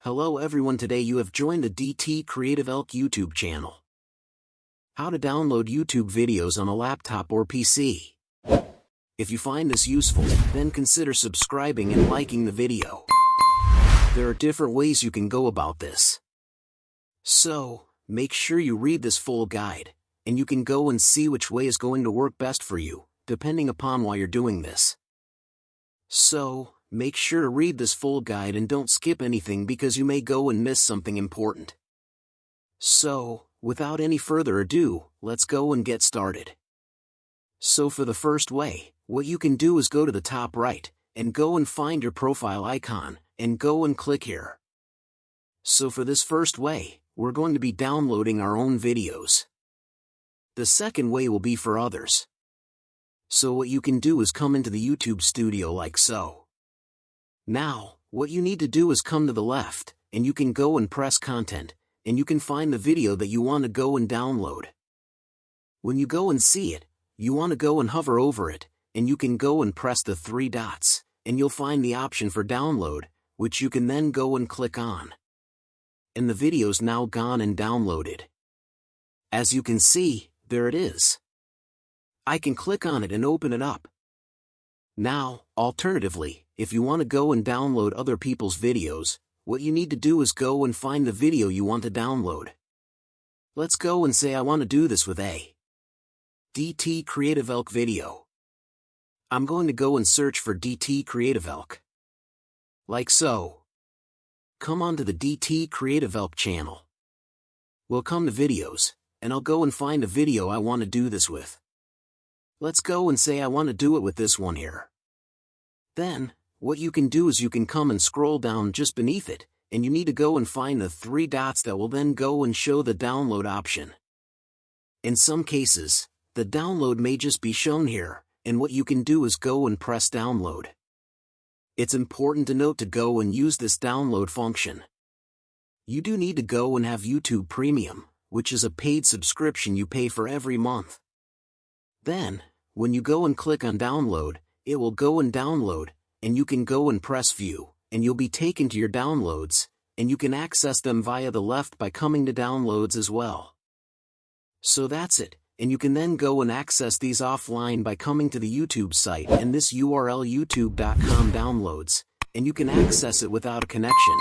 Hello everyone, today you have joined the CREATIVELK YouTube channel. How to download YouTube videos on a laptop or PC. If you find this useful, then consider subscribing and liking the video. There are different ways you can go about this. So, make sure you read this full guide, and you can go and see which way is going to work best for you, depending upon why you're doing this. So, make sure to read this full guide and don't skip anything because you may go and miss something important. So, without any further ado, let's go and get started. So for the first way, what you can do is go to the top right, and go and find your profile icon, and go and click here. So for this first way, we're going to be downloading our own videos. The second way will be for others. So what you can do is come into the YouTube studio like so. Now, what you need to do is come to the left, and you can go and press content, and you can find the video that you want to go and download. When you go and see it, you want to go and hover over it, and you can go and press the three dots, and you'll find the option for download, which you can then go and click on. And the video's now gone and downloaded. As you can see, there it is. I can click on it and open it up. Now, alternatively, if you want to go and download other people's videos, what you need to do is go and find the video you want to download. Let's go and say I want to do this with a CREATIVELK video. I'm going to go and search for CREATIVELK. Like so. Come onto the CREATIVELK channel. We'll come to videos, and I'll go and find a video I want to do this with. Let's go and say I want to do it with this one here. Then, what you can do is you can come and scroll down just beneath it, and you need to go and find the three dots that will then go and show the download option. In some cases, the download may just be shown here, and what you can do is go and press download. It's important to note to go and use this download function. You do need to go and have YouTube Premium, which is a paid subscription you pay for every month. Then, when you go and click on download, it will go and download, and you can go and press view, and you'll be taken to your downloads, and you can access them via the left by coming to downloads as well. So that's it, and you can then go and access these offline by coming to the YouTube site and this URL youtube.com downloads, and you can access it without a connection.